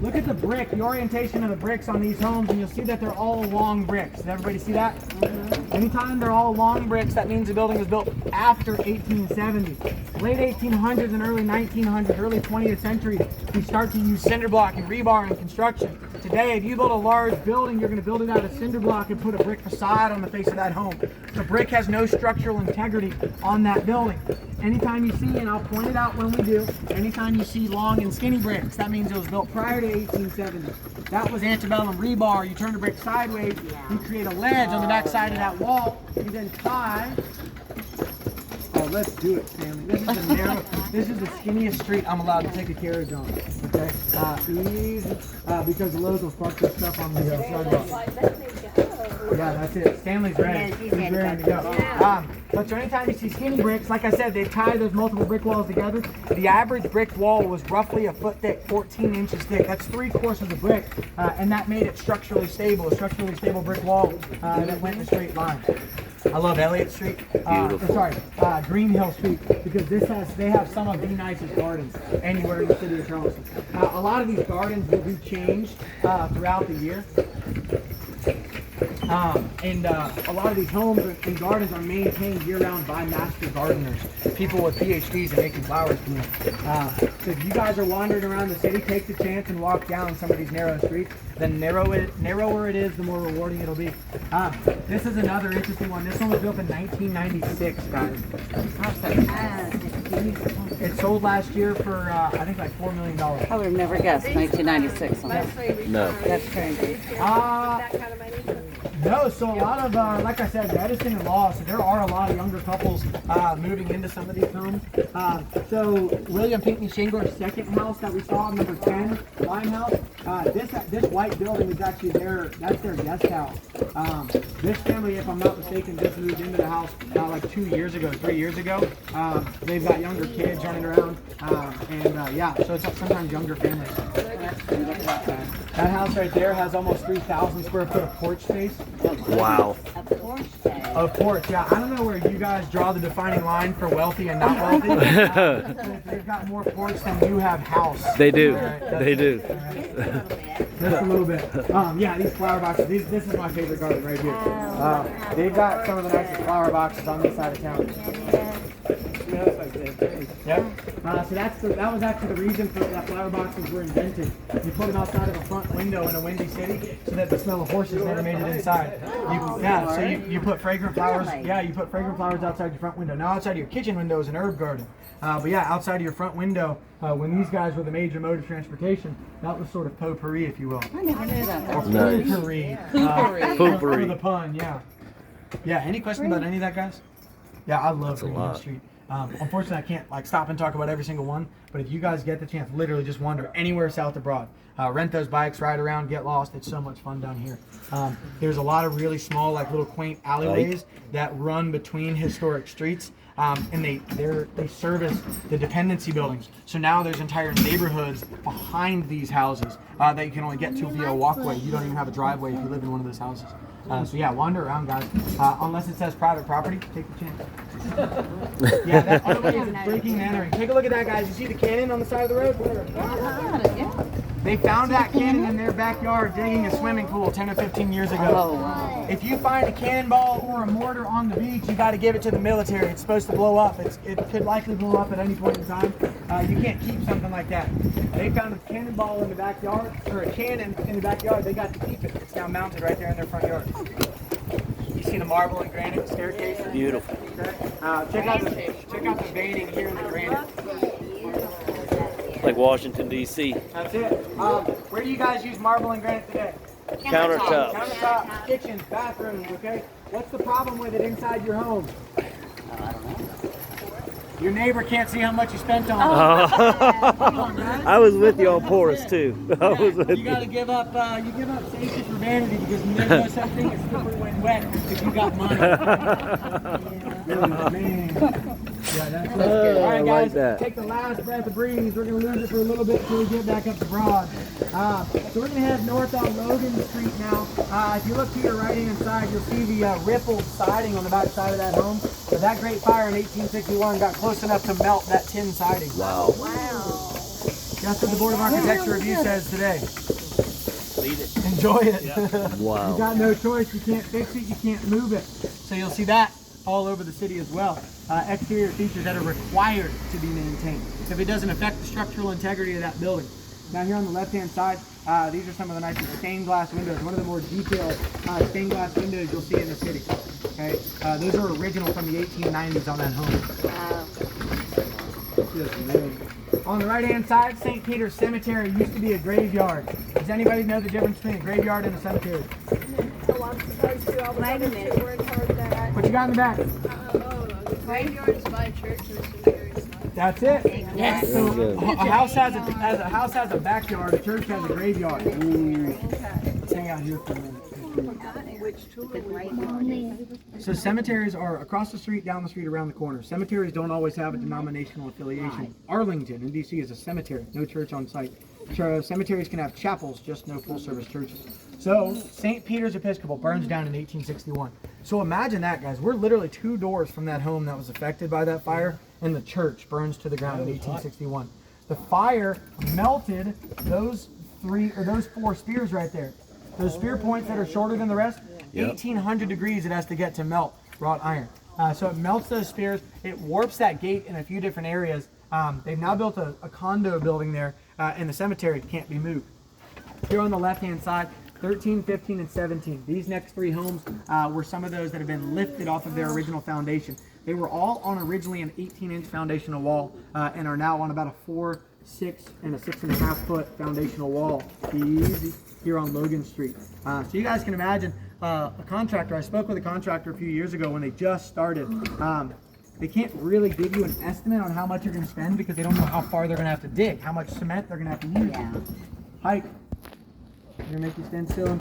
look at the brick, the orientation of the bricks on these homes, and you'll see that they're all long bricks. Did everybody see that? Anytime they're all long bricks, that means the building was built after 1870. Late 1800s and early 1900s, early 20th century, we start to use cinder block and rebar in construction. Today, if you build a large building, you're going to build it out of cinder block and put a brick facade on the face of that home. The brick has no structural integrity on that building. Anytime you see, and I'll point it out when we do, anytime you see long and skinny bricks, that means it was built prior to 1870. That was antebellum rebar. You turn the brick sideways, you create a ledge on the back side of that wall. You then tie. Oh, let's do it, Stanley. This is a narrow, this is the skinniest street I'm allowed to take a carriage on. Okay? Easy. Because the locals fuck this stuff on the sidewalk. Yeah, that's it. Stanley's ready. He's ready to go. But so anytime you see skinny bricks, like I said, they tie those multiple brick walls together. The average brick wall was roughly a foot thick, 14 inches thick. That's 3/4 of the brick, and that made it structurally stable, a structurally stable brick wall that went in a straight line. I love Elliott Street. Green Hill Street, because they have some of the nicest gardens anywhere in the city of Charleston. A lot of these gardens will be changed throughout the year. A lot of these homes and gardens are maintained year-round by master gardeners, people with PhDs in making flowers bloom. So if you guys are wandering around the city, take the chance and walk down some of these narrow streets. The narrower it is, the more rewarding it'll be. This is another interesting one. This one was built in 1996, guys. It sold last year for, I think, like $4 million. I would have never guessed 1996 on that. No. That's crazy. No, so a lot of, like I said, Edison and Law, so there are a lot of younger couples moving into some of these homes. So William Pinckney Shingler's second house that we saw, number 10, Limehouse, this white building is actually that's their guest house. This family, if I'm not mistaken, just moved into the house like 2 years ago, 3 years ago. They've got younger kids running around, yeah, so it's sometimes younger families. That house right there has almost 3,000 square foot of porch space. Wow. A porch space. A porch, yeah. I don't know where you guys draw the defining line for wealthy and not wealthy. They've got more porch than you have house. They do. Right, They do. Just a little bit. Yeah, these flower boxes. This is my favorite garden right here. They've got some of the nicest flower boxes on this side of town. Yep. So that was actually the reason for that flower boxes were invented. You put them outside of a front window in a windy city so that the smell of horses never made it inside. So you put fragrant flowers. Yeah, you put fragrant flowers outside your front window. Now outside your kitchen window is an herb garden. But yeah, outside of your front window, when these guys were the major mode of transportation, that was sort of potpourri, if you will. I never knew that. Or Nice. potpourri. Potpourri. For the pun, yeah. Yeah, any question about any of that, guys? Yeah, I love Green Hill lot. Street. Unfortunately, I can't stop and talk about every single one, but if you guys get the chance, literally just wander anywhere south of Broad. Rent those bikes, ride around, get lost. It's so much fun down here. There's a lot of really small, little quaint alleyways that run between historic streets, and they service the dependency buildings. So now there's entire neighborhoods behind these houses that you can only get to via a walkway. You don't even have a driveway if you live in one of those houses. So yeah, wander around, guys. Unless it says private property, take the chance. Yeah, that otherwise is breaking and entering. Take a look at that, guys. You see the cannon on the side of the road? Yeah. They found that cannon in their backyard digging a swimming pool 10 or 15 years ago. Oh, wow. If you find a cannonball or a mortar on the beach, you got to give it to the military. It's supposed to blow up. It could likely blow up at any point in time. You can't keep something like that. They found a cannonball in the backyard, or a cannon in the backyard. They got to keep it. It's now mounted right there in their front yard. You see the marble and granite staircase? Beautiful. Check out the veining here in the granite. Like Washington, D.C. That's it. Where do you guys use marble and granite today? Countertops. Countertops, kitchens, bathrooms, okay? What's the problem with it inside your home? I don't know. Your neighbor can't see how much you spent on it. Come on, guys. I was with you on porous too. I was with You you. gotta give up safety for vanity, because there's no such thing as slippery when wet if you got money. Man. Yeah, that's it. All right, I guys, like that. take the last breath of breeze. We're gonna lose it for a little bit until we get back up to Broad. So we're gonna head north on Logan Street now. If you look to your right-hand side, you'll see the rippled siding on the back side of that home. But that great fire in 1861 got close enough to melt that tin siding. Wow. Wow. Guess what the Board of Architecture review says today? Leave it. Enjoy it. Wow. You got no choice. You can't fix it. You can't move it. So you'll see that all over the city as well. Exterior features that are required to be maintained if it doesn't affect the structural integrity of that building. Now here on the left-hand side, these are some of the nicest stained glass windows. One of the more detailed stained glass windows you'll see in the city. Okay, those are original from the 1890s on that home. Just really. On the right-hand side, St. Peter's Cemetery used to be a graveyard. Does anybody know the difference between a graveyard and a cemetery? Wait a minute. What you got in the back? Graveyard is by church and cemetery is not. That's it. Yes. So Very good. a house has a backyard. A church has a graveyard. Let's hang out here for a minute. So cemeteries are across the street, down the street, around the corner. Cemeteries don't always have a denominational affiliation. Arlington in DC is a cemetery, no church on site. Cemeteries can have chapels, just no full-service churches. So St. Peter's Episcopal burns down in 1861. So imagine that, guys. We're literally 2 doors from that home that was affected by that fire, and the church burns to the ground in 1861. The fire melted those 4 spears right there. Those spear points that are shorter than the rest, 1,800 degrees it has to get to melt wrought iron. So it melts those spears. It warps that gate in a few different areas. They've now built a condo building there, and the cemetery can't be moved. Here on the left-hand side, 13, 15, and 17. These next 3 homes were some of those that have been lifted off of their original foundation. They were all on originally an 18-inch foundational wall and are now on about a 4, 6, and a 6.5 foot foundational wall. Easy. Here on Logan Street. So you guys can imagine a contractor. I spoke with a contractor a few years ago when they just started. They can't really give you an estimate on how much you're going to spend because they don't know how far they're going to have to dig, how much cement they're going to have to use. Yeah. Hike. I'm going to make you stand still.